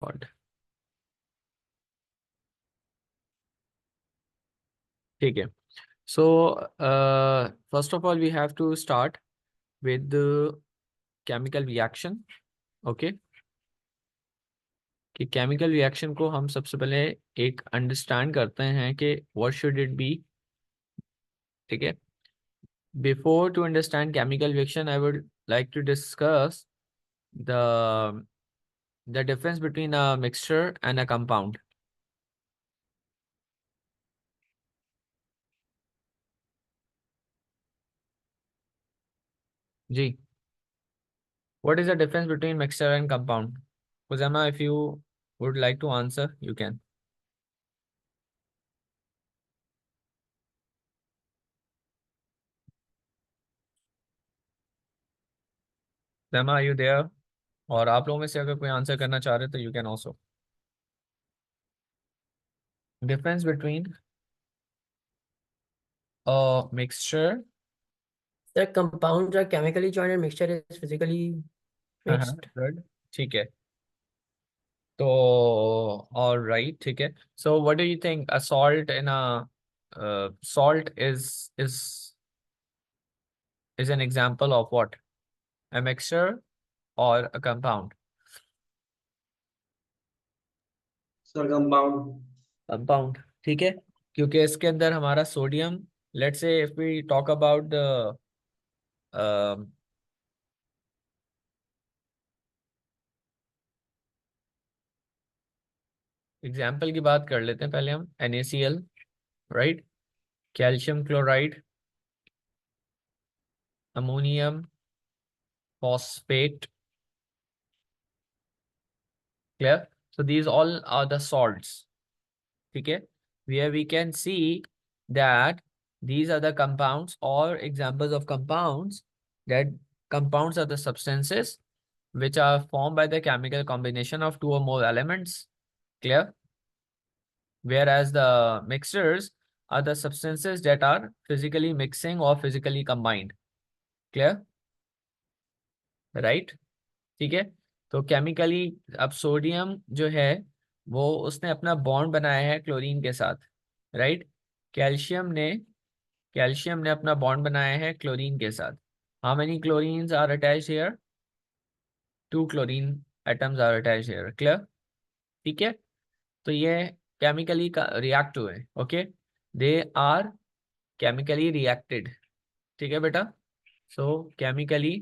Record. ठीक है। So first of all we have to start with chemical reaction. Okay, कि chemical reaction को हम सबसे पहले एक अंडरस्टैंड करते हैं कि व्हाट शुड इट बी। ठीक है, before to understand chemical reaction I would like to discuss the difference between a mixture and a compound. जी, what is the difference between mixture and compound? Uzama, if you would like to answer, you can. Uzama, are you there? और आप लोगों में से अगर कोई answer करना चाह रहे तो you can also. Difference between mixture. The compounds are chemically joined and mixture is physically हाँ, mixed. गुड, ठीक है। तो और राइट, ठीक है। So what do you think a salt in a salt is an example of what? A mixture और a compound? Sir compound. Compound, ठीक है, क्योंकि इसके अंदर हमारा sodium, let's say if we talk about the example की बात कर लेते हैं पहले हम। NaCl, right, calcium chloride, ammonium phosphate, clear? So these all are the salts, ठीक है, where we can see that these are the compounds or examples of compounds, that compounds are the substances which are formed by the chemical combination of two or more elements, clear? Whereas the mixtures are the substances that are physically mixing or physically combined, clear? Right? ठीक है। तो chemically अब sodium जो है वो उसने अपना bond बनाया है क्लोरीन के साथ, राइट? कैल्शियम ने कैल्शियम ने अपना बॉन्ड बनाया है क्लोरीन के साथ। How many chlorines are attached here? 2 chlorine atoms are attached here, clear? ठीक है, तो ये केमिकली का रिएक्ट हुए। Okay, they are chemically reacted, ठीक है बेटा? So chemically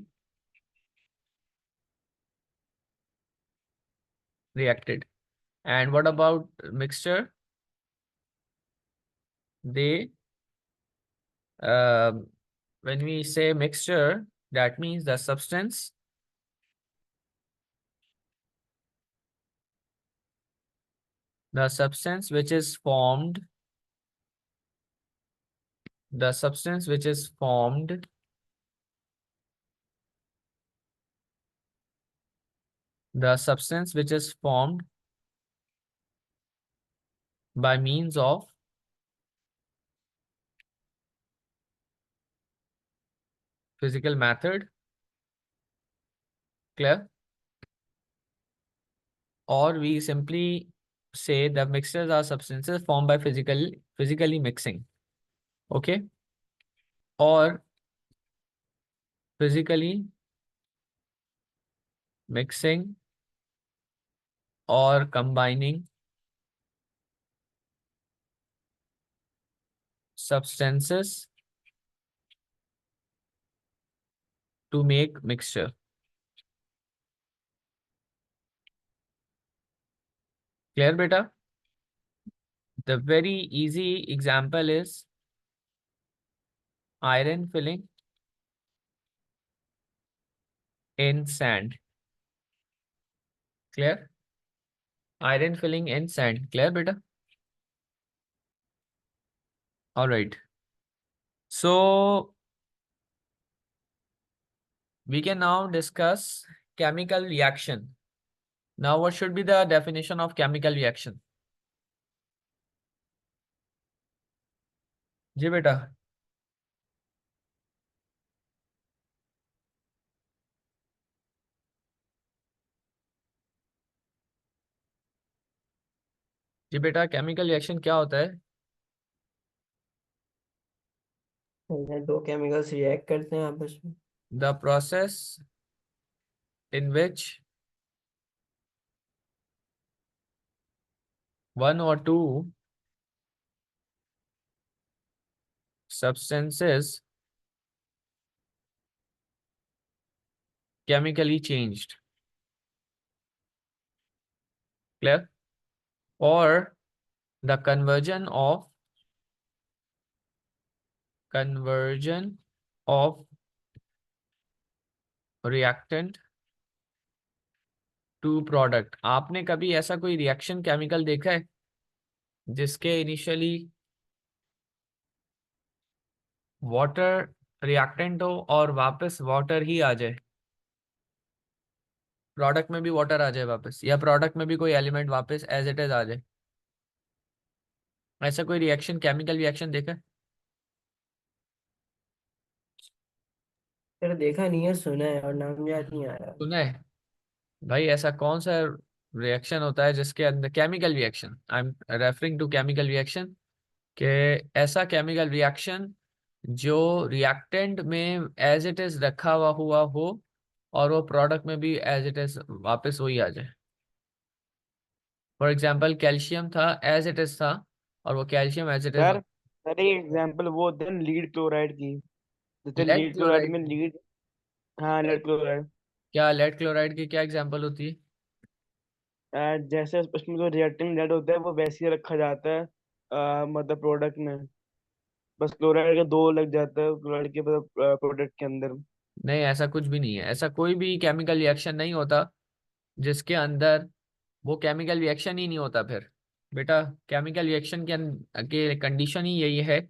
reacted. And what about mixture? They uh, when we say mixture, that means the substance which is formed, the substance which is formed the substance which is formed by means of physical method, clear? Or we simply say the mixtures are substances formed by physically mixing, okay, or physically mixing or combining substances to make mixture. Clear beta? The very easy example is iron filling in sand. Clear? Iron filling in sand. Clear beta? All right. So we can now discuss chemical reaction. Now what should be the definition of chemical reaction? जी बेटा, जी बेटा, chemical reaction क्या होता है? दो chemicals react करते हैं आपस में। The process in which one or two substances chemically changed. Clear? Or the conversion of reactant to product. आपने कभी ऐसा कोई रिएक्शन केमिकल देखा है जिसके इनिशियली वाटर रिएक्टेंट हो और वापस वाटर ही आ जाए, प्रोडक्ट में भी वाटर आ जाए वापस, या प्रोडक्ट में भी कोई एलिमेंट वापस एज इट इज आ जाए? ऐसा कोई रिएक्शन, केमिकल रिएक्शन देखा है? सर देखा नहीं है, सुना है और नाम याद नहीं आ रहा। सुना है? भाई ऐसा कौन सा रिएक्शन होता है जिसके अंदर chemical reaction, I am referring to chemical reaction, कि ऐसा केमिकल रिएक्शन जो रिएक्टेंट में एज इट इज रखा हुआ हो और वो प्रोडक्ट में भी एज इट इज वापस वही आ जाए। फॉर एग्जांपल कैल्शियम था, एज इट इज था, और वो calcium as it is. Sir sir एक एग्जांपल वो होते हैं लीड क्लोराइड की। जैसे लेड लीड क्लोराइड क्लोराइड में की? लीड। हाँ लीड क्लोराइड। क्या लेड क्लोराइड की क्या एग्जांपल होती है? जैसे उसमें जो रिएक्टिंग लीड होता है वो वैसे ही रखा जाता है मतलब प्रोडक्ट में। बस क्लोराइड का दो लग जाता है क्लोराइड के मतलब प्रोडक्ट के अंदर। नहीं, ऐसा कुछ भी नहीं है, ऐसा कोई भी केमिकल रिएक्शन नहीं होता जिसके अंदर वो केमिकल रिएक्शन ही नहीं होता फिर। बेटा, केमिकल रिएक्शन के कंडीशन ही यही है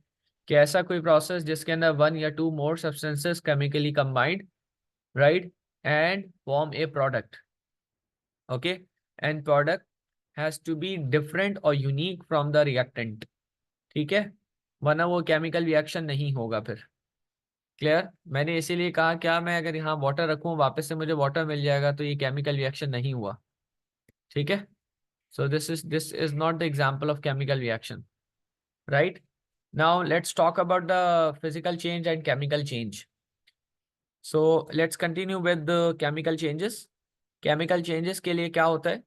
कि ऐसा कोई प्रोसेस जिसके अंदर वन या two more substances chemically combined, right, and form a product. Okay, and product has to be different और यूनिक फ्रॉम द रिएक्टेंट। ठीक है, वरना वो केमिकल रिएक्शन नहीं होगा फिर। क्लियर? मैंने इसीलिए कहा, क्या मैं अगर यहाँ वाटर रखूँ वापस से मुझे वाटर मिल जाएगा तो ये केमिकल रिएक्शन नहीं हुआ। ठीक है, so this is not the example of chemical reaction, right? Now let's talk about the physical change and chemical change. So let's continue with the chemical changes. Chemical changes के लिए क्या होता है?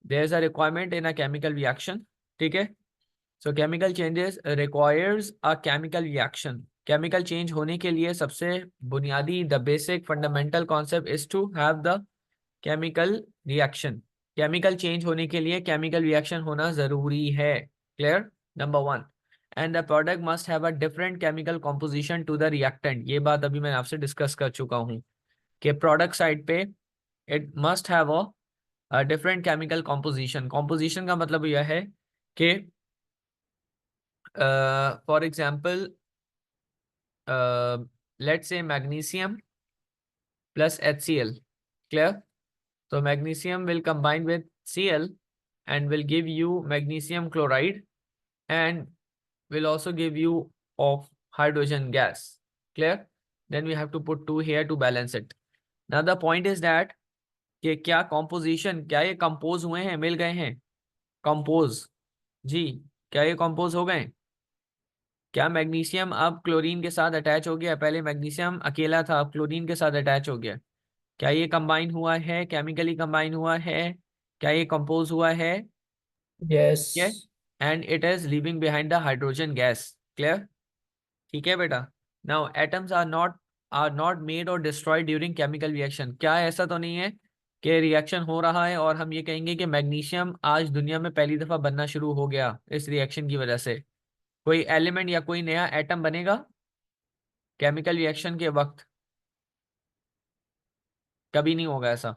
There is a requirement in a chemical reaction. ठीक है, so chemical changes requires a chemical reaction. Chemical change होने के लिए सबसे बुनियादी, the basic fundamental concept is to have the chemical reaction. Chemical change होने के लिए केमिकल रिएक्शन होना जरूरी है। Clear? Number one, and the product must have a different chemical composition to the reactant. ये बात अभी मैं आपसे डिस्कस कर चुका हूँ कि प्रोडक्ट साइड पे it must have a different chemical composition. Composition का मतलब यह है कि for example let's say magnesium plus HCl। Clear? So magnesium will combine with Cl and will give you magnesium chloride and will also give you of hydrogen gas. Clear? Then we have to put 2 here to balance it. Now the point is that कि क्या composition, क्या ये compose हुए हैं, मिल गए हैं? Compose जी, क्या ये compose हो गए? क्या मैग्नीशियम अब क्लोरीन के साथ अटैच हो गया? पहले मैग्नीशियम अकेला था, अब क्लोरीन के साथ अटैच हो गया। क्या ये कंबाइन हुआ है, केमिकली कंबाइन हुआ है? क्या ये कंपोज हुआ है? Yes. And it is leaving behind the hydrogen gas. Clear? ठीक है बेटा। Now atoms are not made और डिस्ट्रॉयड ड्यूरिंग केमिकल रिएक्शन। क्या ऐसा तो नहीं है कि रिएक्शन हो रहा है और हम ये कहेंगे कि मैग्नीशियम आज दुनिया में पहली दफा बनना शुरू हो गया इस रिएक्शन की वजह से? कोई एलिमेंट या कोई नया एटम बनेगा केमिकल रिएक्शन के वक्त? कभी नहीं होगा ऐसा।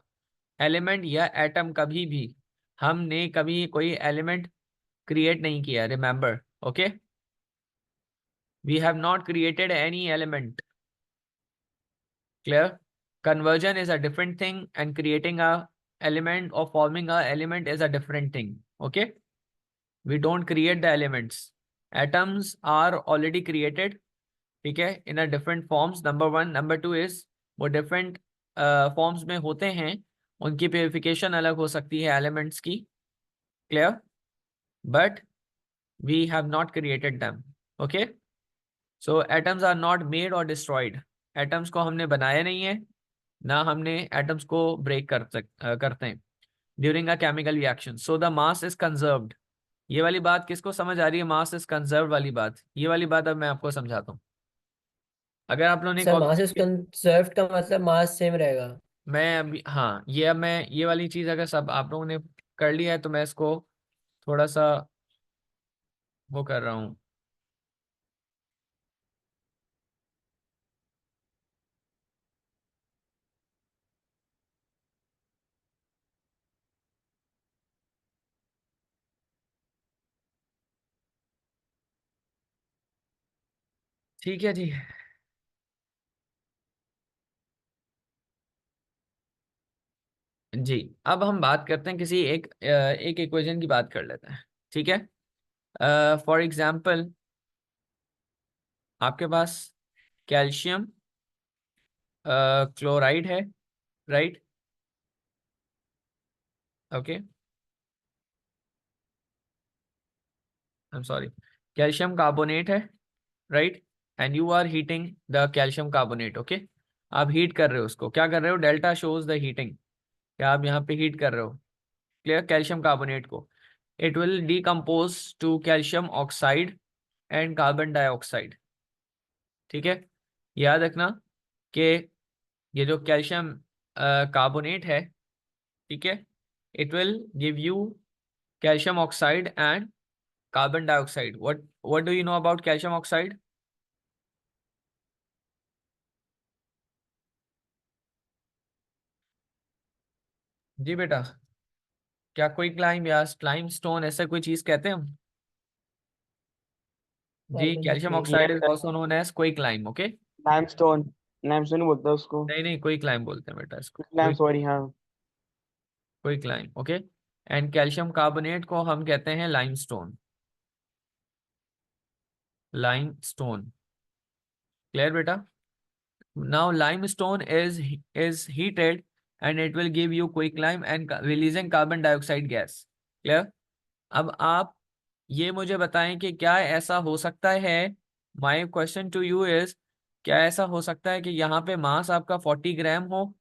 एलिमेंट या एटम कभी भी, हमने कभी कोई एलिमेंट क्रिएट नहीं किया, remember. Okay, we have not created any element. Clear? Conversion is a different thing and creating a element और forming a element is a different thing. Okay, we don't create the elements, atoms are already created. ठीक है, in a different forms, number one. Number two is वो different forms में होते हैं, उनकी purification अलग हो सकती है एलिमेंट्स की। Clear? but we have not created them. Okay, so atoms are not made or destroyed. Atoms को हमने बनाया नहीं है, ना हमने atoms को break करते हैं during a chemical reaction. So the mass is conserved. ये वाली बात किसको समझ आ रही है? मास इज कंजर्व वाली बात, ये वाली बात अब मैं आपको समझाता हूँ। अगर आप लोगों ने सर मास इज कंजर्व्ड का मतलब मास सेम रहेगा। मैं अभी, हाँ, ये अब मैं ये वाली चीज अगर सब आप लोगों ने कर लिया है तो मैं इसको थोड़ा सा वो कर रहा हूँ। ठीक है जी। जी, अब हम बात करते हैं किसी एक इक्वेशन की बात कर लेते हैं। ठीक है, फॉर एग्जाम्पल आपके पास कैल्शियम क्लोराइड है, right? Okay, I am sorry, calcium carbonate है, right? And you are heating the calcium carbonate. Okay, आप हीट कर रहे हो उसको, क्या कर रहे हो? डेल्टा शोज द हीटिंग, क्या आप यहाँ पे हीट कर रहे हो? क्लियर? कैल्शियम कार्बोनेट को it will decompose to calcium oxide and carbon dioxide. ठीक है, याद रखना कि ये जो कैल्शियम कार्बोनेट है, ठीक है, it will give you calcium oxide and carbon dioxide. What do you know about calcium oxide? जी बेटा, क्या कोई क्लाइम या क्लाइम स्टोन ऐसा कोई चीज कहते हैं हम? जी, calcium oxide is also known as quicklime. Okay, limestone, limestone बोलता है उसको। नहीं नहीं, कोई क्लाइम बोलते हैं बेटा इसको, लाइम, सॉरी, हाँ। कोई climb. Okay, and calcium carbonate को हम कहते हैं लाइमस्टोन। लाइमस्टोन, क्लियर बेटा? Now limestone is heated and it will give you quicklime and releasing carbon dioxide gas. Clear? अब आप ये मुझे बताएं कि क्या ऐसा हो सकता है, my question to you is, क्या ऐसा हो सकता है कि यहाँ पे मास आपका 40 ग्राम हो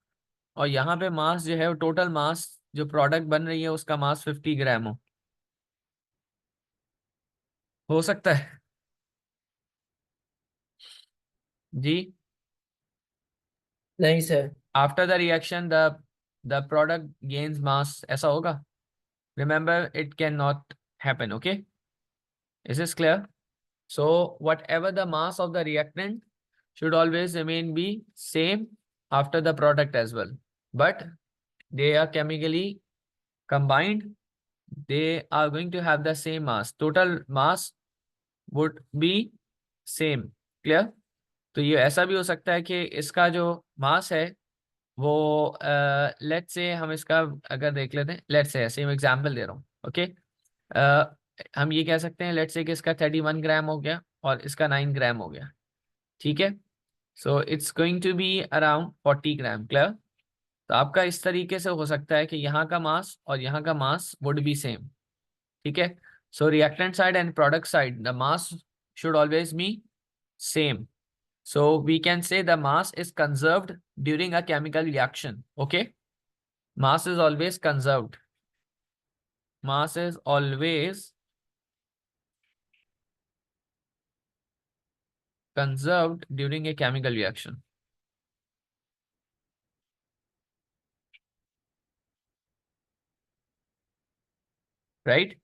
और यहाँ पे मास जो है, टोटल मास जो प्रोडक्ट बन रही है उसका मास 50 ग्राम हो सकता है? जी, नहीं sir. After the reaction the product gains mass, ऐसा होगा? Remember, it can not happen. Okay, is this clear? So whatever the mass of the reactant should always remain be same after the product as well. But they are chemically combined. They are going to have the same mass. Total mass would be same. Clear? तो ये ऐसा भी हो सकता है कि इसका जो मास है वो लेट्स से हम इसका अगर देख लेते हैं, लेट्स से ऐसे मैं एग्जांपल दे रहा हूँ। ओके, हम ये कह सकते हैं लेट्स से कि इसका 31 ग्राम हो गया और इसका 9 ग्राम हो गया। ठीक है, so it's going to be around 40 gram. Clear? तो आपका इस तरीके से हो सकता है कि यहाँ का मास और यहाँ का मास वुड बी सेम। ठीक है, so reactant side and product side the mass should always be same. So we can say the mass is conserved during a chemical reaction. Okay, mass is always conserved. Mass is always conserved during a chemical reaction. Right?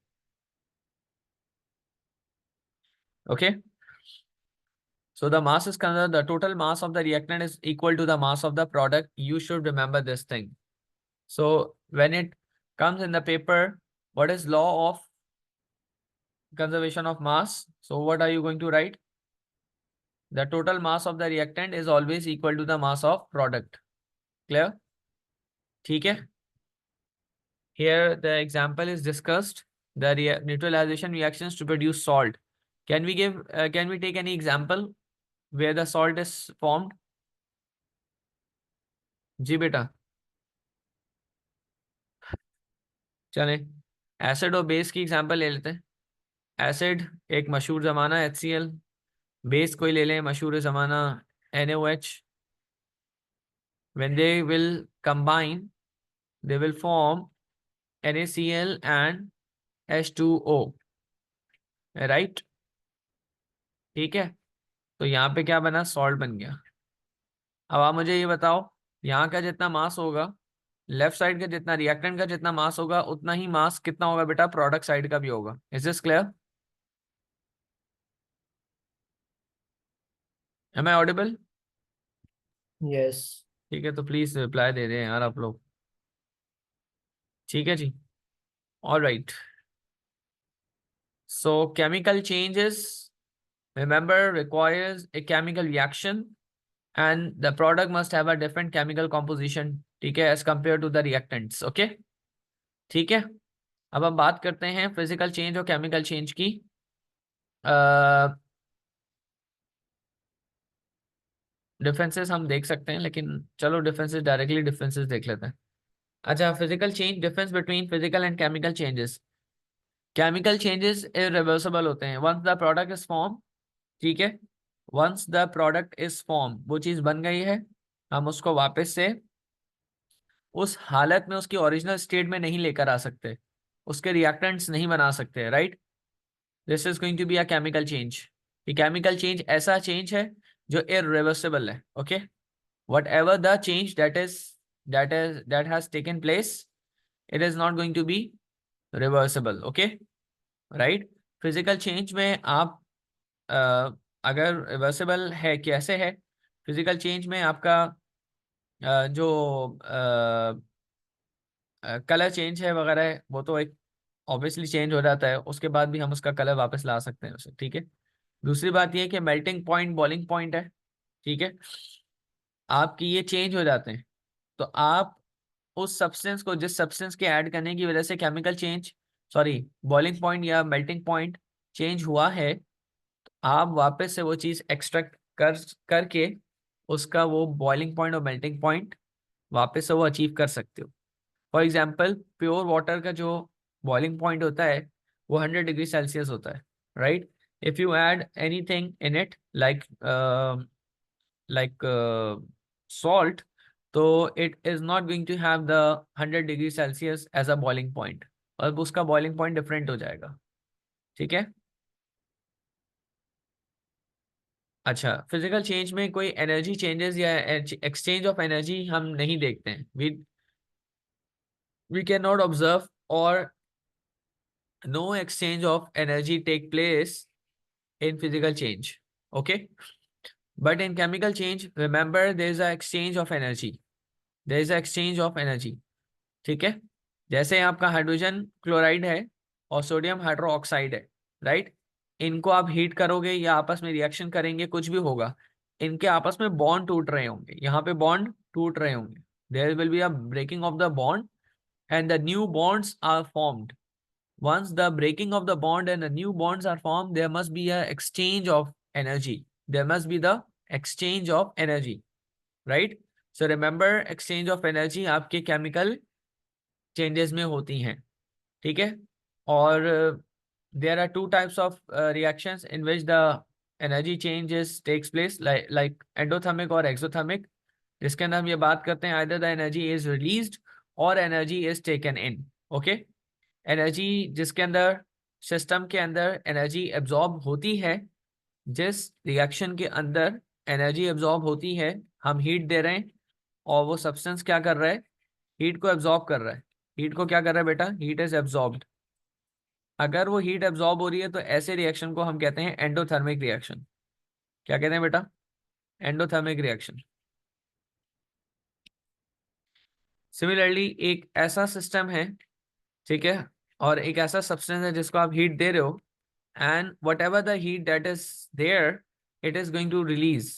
Okay. So the mass is conserved. The total mass of the reactant is equal to the mass of the product. You should remember this thing. So when it comes in the paper, what is law of conservation of mass? So what are you going to write? The total mass of the reactant is always equal to the mass of product. Clear? ठीक है? Here the example is discussed. The neutralization reactions to produce salt. Can we take any example where the salt is formed? जी बेटा, चलें acid और base की example ले लेते हैं। Acid एक मशहूर ज़माना HCl, बेस कोई ले लें मशहूर ज़माना NaOH। when they will combine they will form NaCl and H2O, right. ठीक है, तो यहाँ पे क्या बना, सॉल्ट बन गया। अब आप मुझे ये बताओ, यहाँ का जितना मास होगा, लेफ्ट साइड का जितना रिएक्टेंट का जितना मास होगा, उतना ही मास कितना होगा बेटा, प्रोडक्ट साइड का भी होगा। Is this clear? Am I audible? yes. ठीक है, तो प्लीज रिप्लाई दे दें यार आप लोग। ठीक है जी, all right. So chemical changes, remember, requires a chemical reaction and the product must have a different chemical composition, ठीक है, as compared to the reactants, okay? ठीक है, अब हम बात करते हैं फिजिकल चेंज और केमिकल चेंज की। डिफरेंसेस हम देख सकते हैं, लेकिन चलो डिफरेंसेस डायरेक्टली डिफरेंसेस देख लेते हैं। अच्छा, physical change, difference between physical and chemical changes. Chemical changes irreversible होते हैं once the product is form, ठीक है, once the product is form, वो चीज बन गई है, हम उसको वापस से उस हालत में उसकी ओरिजिनल स्टेट में नहीं लेकर आ सकते, उसके रिएक्टेंट्स नहीं बना सकते, right. This is going to be a chemical change. ये केमिकल चेंज ऐसा चेंज है जो इरिवर्सिबल है, okay. whatever the change that has taken place, it is not going to be reversible, okay, right। Physical change में आप अगर reversible है, कैसे है फिजिकल चेंज में आपका जो कलर चेंज है वगैरह है, वो तो एक ऑब्वियसली चेंज हो जाता है, उसके बाद भी हम उसका कलर वापस ला सकते हैं उसे, ठीक है। दूसरी बात ये है कि मेल्टिंग पॉइंट, बॉइलिंग पॉइंट है, ठीक है, आपकी ये चेंज हो जाते हैं, तो आप उस सब्सटेंस को, जिस सब्सटेंस के ऐड करने की वजह से chemical change, sorry, boiling point या मेल्टिंग पॉइंट चेंज हुआ है, आप वापस से वो चीज़ एक्सट्रैक्ट करके उसका वो बॉइलिंग पॉइंट और मेल्टिंग पॉइंट वापस से वो अचीव कर सकते हो। फॉर एग्जाम्पल, प्योर वाटर का जो बॉइलिंग पॉइंट होता है वो 100 डिग्री सेल्सियस होता है, right. If you add anything in it like salt, तो it is not going to have the 100 degree Celsius as a boiling point, और उसका बॉइलिंग पॉइंट डिफरेंट हो जाएगा, ठीक है। अच्छा, फिजिकल चेंज में कोई एनर्जी चेंजेस या एक्सचेंज ऑफ एनर्जी हम नहीं देखते हैं, वी कैन नॉट ऑब्जर्व, और no exchange of energy take place in physical change, okay, but in chemical change, remember, there is a exchange of energy, there is a exchange of energy, ठीक है। जैसे आपका hydrogen chloride है और sodium hydro oxide है, right, इनको आप heat करोगे या आपस में रिएक्शन करेंगे, कुछ भी होगा, इनके आपस में बॉन्ड टूट रहे होंगे, यहाँ पे बॉन्ड टूट रहे होंगे, there will be a breaking of the bond and the new bonds are formed. Once the breaking of the bond and the new bonds are formed, there must be a exchange of energy. There must be the exchange of energy, right? So remember, exchange of energy आपके chemical changes में होती हैं, ठीक है। और there are two types of reactions in which the energy changes takes place, like endothermic और exothermic, जिसके अंदर हम ये बात करते हैं either the energy is released or energy is taken in, okay। Energy जिसके अंदर, सिस्टम के अंदर एनर्जी एब्जॉर्ब होती है, जिस रिएक्शन के अंदर एनर्जी एब्जॉर्ब होती है, हम हीट दे रहे हैं और वो सब्सटेंस क्या कर रहा है, हीट को एब्जॉर्ब कर रहा है। हीट को क्या कर रहा है बेटा, हीट इज एब्जॉर्ब्ड। अगर वो हीट एब्जॉर्ब हो रही है तो ऐसे रिएक्शन को हम कहते हैं एंडोथर्मिक रिएक्शन। क्या कहते हैं बेटा, एंडोथर्मिक रिएक्शन। सिमिलरली एक ऐसा सिस्टम है, ठीक है, और एक ऐसा सब्सटेंस है जिसको आप हीट दे रहे हो, and whatever the heat that is there, it is going to release,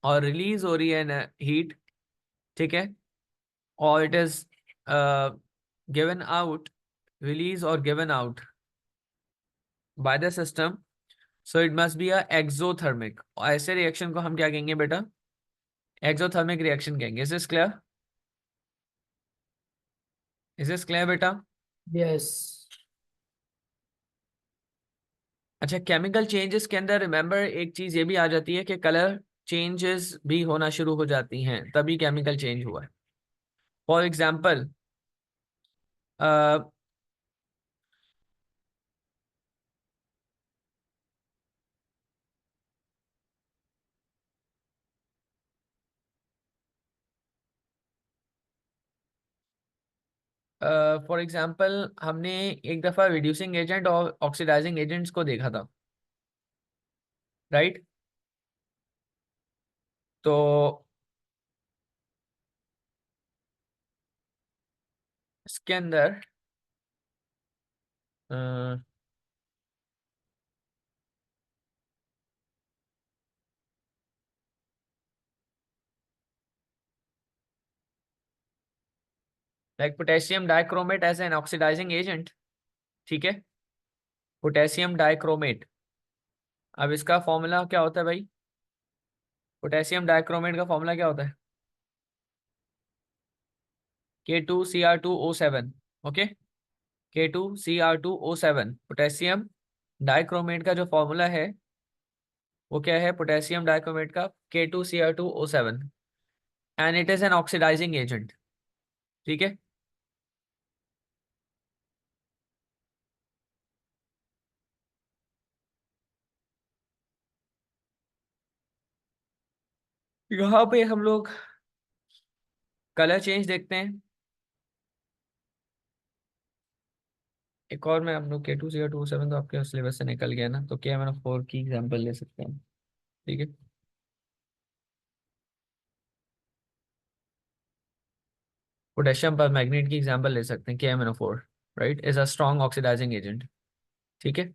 और release हो रही है heat, ठीक है, और it is given out, release और given out by the system, so it must be a exothermic, और ऐसे रिएक्शन को हम क्या कहेंगे बेटा, exothermic रिएक्शन कहेंगे। is this clear? is this clear बेटा? Yes. अच्छा, केमिकल चेंजेस के अंदर रिमेंबर एक चीज ये भी आ जाती है कि कलर चेंजेस भी होना शुरू हो जाती हैं, तभी केमिकल चेंज हुआ है। फॉर एग्जाम्पल, फॉर एग्जाम्पल हमने एक दफा रिड्यूसिंग एजेंट और ऑक्सीडाइजिंग एजेंट्स को देखा था, राइट? तो इसके अंदर like potassium dichromate as an oxidising agent, ठीक है? पोटेशियम डाइक्रोमेट, अब इसका फॉर्मूला क्या होता है भाई? पोटेशियम डाइक्रोमेट का फॉर्मूला क्या होता है? K2Cr2O7, okay? K2Cr2O7 potassium dichromate का जो फॉर्मूला है वो क्या है? पोटेशियम डाइक्रोमेट का K2Cr2O7, and it is an oxidising agent, ठीक है? यहाँ पे हम लोग कलर चेंज देखते हैं। एक और, मैं हम लोग K2Cr2O7 तो आपके सिलेबस से निकल गया ना, तो KMnO4 की एग्जांपल ले सकते हैं, ठीक है? पोटेशियम पर मैग्नेट की एग्जांपल ले सकते हैं, KMnO4 right is a strong oxidising agent, ठीक है?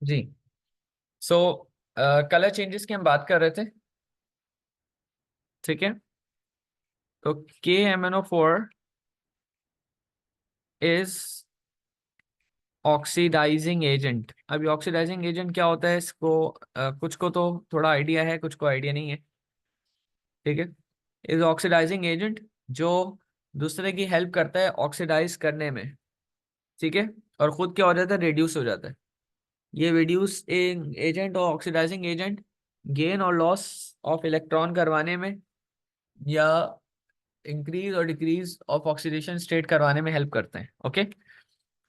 जी, सो कलर चेंजेस की हम बात कर रहे थे, ठीक है? तो KMnO4 इज ऑक्सीडाइजिंग एजेंट। अभी ऑक्सीडाइजिंग एजेंट क्या होता है इसको कुछ को तो थोड़ा आइडिया है, कुछ को आइडिया नहीं है, ठीक है? इज ऑक्सीडाइजिंग एजेंट जो दूसरे की हेल्प करता है ऑक्सीडाइज करने में, ठीक है? और खुद क्या हो जाता है? रिड्यूस हो जाता है। ये रिड्यूस एजेंट और ऑक्सीडाइजिंग एजेंट गेन और लॉस ऑफ इलेक्ट्रॉन करवाने में या इंक्रीज और डिक्रीज ऑफ ऑक्सीडेशन स्टेट करवाने में हेल्प करते हैं, ओके?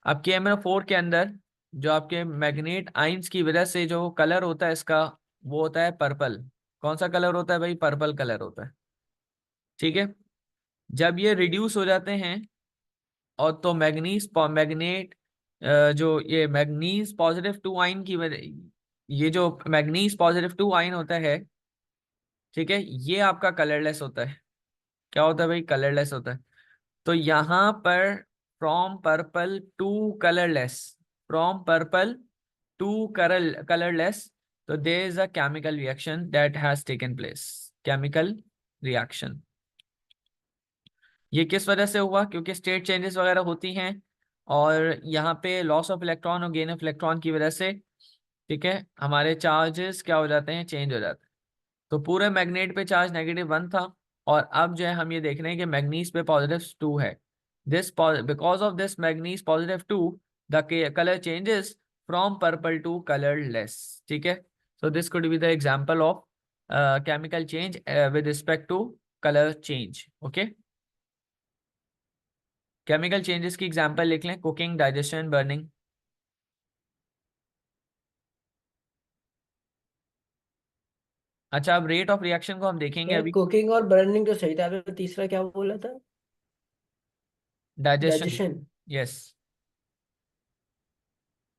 अब KMnO4 के अंदर जो आपके मैग्नेट आइंस की वजह से जो कलर होता है इसका, वो होता है पर्पल। कौन सा कलर होता है भाई? पर्पल कलर होता है, ठीक है? जब ये रिड्यूस हो जाते हैं और तो मैग्नेट जो ये मैग्नीज पॉजिटिव 2 आइन की वजह, ये जो मैग्नीज पॉजिटिव 2 आइन होता है, ठीक है, ये आपका कलरलेस होता है। क्या होता है भाई? कलरलेस होता है। तो यहाँ पर from purple to colourless, from purple to colourless, तो there is a chemical reaction that has taken place, chemical reaction. ये किस वजह से हुआ? क्योंकि स्टेट चेंजेस वगैरह होती हैं और यहाँ पे लॉस ऑफ इलेक्ट्रॉन और गेन ऑफ इलेक्ट्रॉन की वजह से, ठीक है, हमारे चार्जेस क्या हो जाते हैं? चेंज हो जाते हैं। तो पूरे मैग्नेट पे चार्ज -1 था और अब जो है हम ये देख रहे हैं कि मैग्नीज पे +2 है। This because of this manganese +2 the colour changes from purple to colourless, ठीक है? So this could be the example of chemical change with respect to colour change, okay? Chemical changes की एग्जांपल लिख लें, cooking, digestion, burning. अच्छा, अब rate of reaction को हम देखेंगे सर अभी। कुकिंग और बर्निंग तो सही था, आपने तीसरा क्या बोला था? डाइजेशन। डाइजेशन। यस।